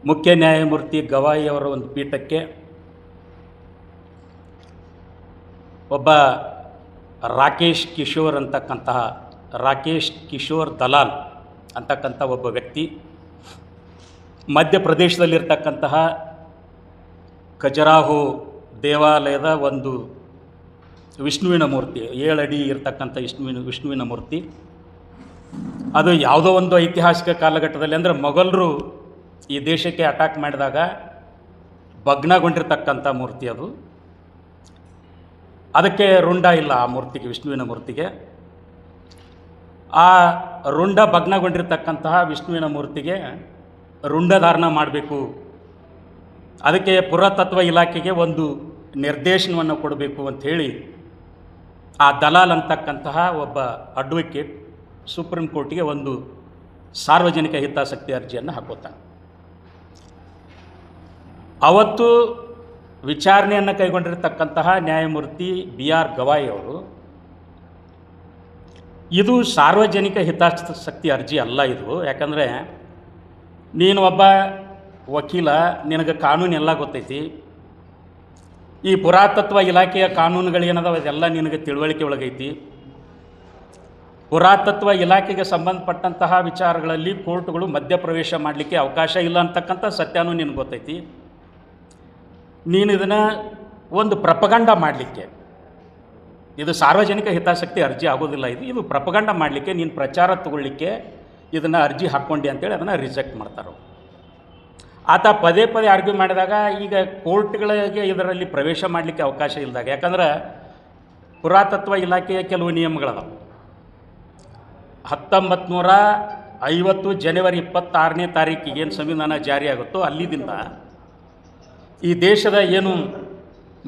ಮುಖ್ಯ ನ್ಯಾಯಮೂರ್ತಿ ಗವಾಯಿ ಅವರ ಒಂದು ಪೀಠಕ್ಕೆ ಒಬ್ಬ ರಾಕೇಶ್ ಕಿಶೋರ್ ದಲಾಲ್ ಅಂತಕ್ಕಂಥ ಒಬ್ಬ ವ್ಯಕ್ತಿ ಮಧ್ಯಪ್ರದೇಶದಲ್ಲಿರ್ತಕ್ಕಂತಹ ಖಜುರಾಹೋ ದೇವಾಲಯದ ಒಂದು ವಿಷ್ಣುವಿನ ಮೂರ್ತಿ 7 ಅಡಿ ಇರತಕ್ಕಂಥ ವಿಷ್ಣುವಿನ ಮೂರ್ತಿ, ಅದು ಯಾವುದೋ ಒಂದು ಐತಿಹಾಸಿಕ ಕಾಲಘಟ್ಟದಲ್ಲಿ ಅಂದರೆ ಮೊಘಲರು ಈ ದೇಶಕ್ಕೆ ಅಟ್ಯಾಕ್ ಮಾಡಿದಾಗ ಭಗ್ನಗೊಂಡಿರ್ತಕ್ಕಂಥ ಮೂರ್ತಿ ಅದು. ಅದಕ್ಕೆ ರುಂಡ ಇಲ್ಲ ಆ ಮೂರ್ತಿಗೆ, ವಿಷ್ಣುವಿನ ಮೂರ್ತಿಗೆ. ಆ ರುಂಡ ಭಗ್ನಗೊಂಡಿರ್ತಕ್ಕಂತಹ ವಿಷ್ಣುವಿನ ಮೂರ್ತಿಗೆ ರುಂಡಧಾರಣ ಮಾಡಬೇಕು, ಅದಕ್ಕೆ ಪುರಾತತ್ವ ಇಲಾಖೆಗೆ ಒಂದು ನಿರ್ದೇಶನವನ್ನು ಕೊಡಬೇಕು ಅಂಥೇಳಿ ಆ ದಲಾಲ್ ಅಂತಕ್ಕಂತಹ ಒಬ್ಬ ಅಡ್ವೊಕೇಟ್ ಸುಪ್ರೀಂ ಕೋರ್ಟಿಗೆ ಒಂದು ಸಾರ್ವಜನಿಕ ಹಿತಾಸಕ್ತಿ ಅರ್ಜಿಯನ್ನು ಹಾಕೋತಾನೆ. ಅವತ್ತು ವಿಚಾರಣೆಯನ್ನು ಕೈಗೊಂಡಿರತಕ್ಕಂತಹ ನ್ಯಾಯಮೂರ್ತಿ BR ಗವಾಯಿ ಅವರು, ಇದು ಸಾರ್ವಜನಿಕ ಹಿತಾಸಕ್ತಿ ಅರ್ಜಿ ಅಲ್ಲ ಇದು, ಯಾಕಂದರೆ ನೀನು ಒಬ್ಬ ವಕೀಲ, ನಿನಗೆ ಕಾನೂನೆಲ್ಲ ಗೊತ್ತೈತಿ, ಈ ಪುರಾತತ್ವ ಇಲಾಖೆಯ ಕಾನೂನುಗಳೇನದಾವ ಅದೆಲ್ಲ ನಿನಗೆ ತಿಳುವಳಿಕೆ ಒಳಗೈತಿ, ಪುರಾತತ್ವ ಇಲಾಖೆಗೆ ಸಂಬಂಧಪಟ್ಟಂತಹ ವಿಚಾರಗಳಲ್ಲಿ ಕೋರ್ಟ್ಗಳು ಮಧ್ಯಪ್ರವೇಶ ಮಾಡಲಿಕ್ಕೆ ಅವಕಾಶ ಇಲ್ಲ ಅಂತಕ್ಕಂಥ ಸತ್ಯನೂ ನಿನಗೆ ಗೊತ್ತೈತಿ. ನೀನು ಇದನ್ನು ಒಂದು ಪ್ರಪಗಂಡ ಮಾಡಲಿಕ್ಕೆ, ಇದು ಸಾರ್ವಜನಿಕ ಹಿತಾಸಕ್ತಿ ಅರ್ಜಿ ಆಗೋದಿಲ್ಲ, ಇದು ಪ್ರಪಗಂಡ ಮಾಡಲಿಕ್ಕೆ, ನೀನು ಪ್ರಚಾರ ತಗೊಳ್ಳಿಕ್ಕೆ ಇದನ್ನು ಅರ್ಜಿ ಹಾಕ್ಕೊಂಡಿ ಅಂತೇಳಿ ಅದನ್ನು ರಿಜೆಕ್ಟ್ ಮಾಡ್ತಾರೆ. ಆತ ಪದೇ ಪದೇ ಆರ್ಗ್ಯೂ ಮಾಡಿದಾಗ ಈಗ ಕೋರ್ಟ್ಗಳಿಗೆ ಇದರಲ್ಲಿ ಪ್ರವೇಶ ಮಾಡಲಿಕ್ಕೆ ಅವಕಾಶ ಇಲ್ಲದಾಗ, ಯಾಕಂದ್ರೆ ಪುರಾತತ್ವ ಇಲಾಖೆಯ ಕೆಲವು ನಿಯಮಗಳದಾವೆ. 1950 ಜನವರಿ 26ನೇ ತಾರೀಕಿಗೆ ಏನು ಸಂವಿಧಾನ ಜಾರಿಯಾಗುತ್ತೋ ಅಲ್ಲಿದಿಂದ ಈ ದೇಶದ ಏನು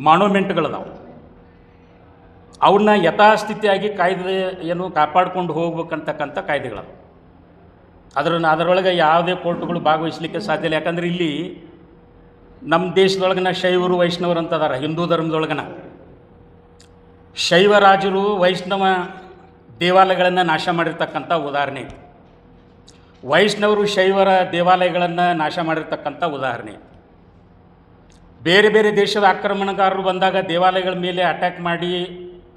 ಮಾನ್ಯುಮೆಂಟ್ಗಳದಾವೆ ಅವನ್ನ ಯಥಾಸ್ಥಿತಿಯಾಗಿ ಕಾಯ್ದೆ ಏನು ಕಾಪಾಡ್ಕೊಂಡು ಹೋಗ್ಬೇಕಂತಕ್ಕಂಥ ಕಾಯ್ದೆಗಳವು. ಅದರೊಳಗೆ ಯಾವುದೇ ಕೋರ್ಟ್ಗಳು ಭಾಗವಹಿಸಲಿಕ್ಕೆ ಸಾಧ್ಯ ಇಲ್ಲ. ಯಾಕಂದರೆ ಇಲ್ಲಿ ನಮ್ಮ ದೇಶದೊಳಗನ ಶೈವರು ವೈಷ್ಣವರು ಅಂತದಾರ. ಹಿಂದೂ ಧರ್ಮದೊಳಗನ ಶೈವರಾಜರು ವೈಷ್ಣವ ದೇವಾಲಯಗಳನ್ನು ನಾಶ ಮಾಡಿರ್ತಕ್ಕಂಥ ಉದಾಹರಣೆ, ವೈಷ್ಣವರು ಶೈವರ ದೇವಾಲಯಗಳನ್ನು ನಾಶ ಮಾಡಿರ್ತಕ್ಕಂಥ ಉದಾಹರಣೆ. ಬೇರೆ ಬೇರೆ ದೇಶದ ಆಕ್ರಮಣಗಾರರು ಬಂದಾಗ ದೇವಾಲಯಗಳ ಮೇಲೆ ಅಟ್ಯಾಕ್ ಮಾಡಿ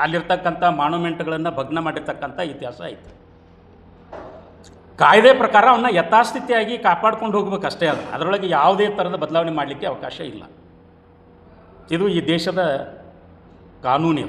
ಅಲ್ಲಿರ್ತಕ್ಕಂಥ ಮಾನ್ಯುಮೆಂಟ್ಗಳನ್ನು ಭಗ್ನ ಮಾಡಿರ್ತಕ್ಕಂಥ ಇತಿಹಾಸ ಐತೆ. ಕಾಯ್ದೆ ಪ್ರಕಾರ ಅವನ್ನ ಯಥಾಸ್ಥಿತಿಯಾಗಿ ಕಾಪಾಡ್ಕೊಂಡು ಹೋಗ್ಬೇಕಷ್ಟೇ. ಅದರೊಳಗೆ ಯಾವುದೇ ಥರದ ಬದಲಾವಣೆ ಮಾಡಲಿಕ್ಕೆ ಅವಕಾಶ ಇಲ್ಲ. ಇದು ಈ ದೇಶದ ಕಾನೂನು.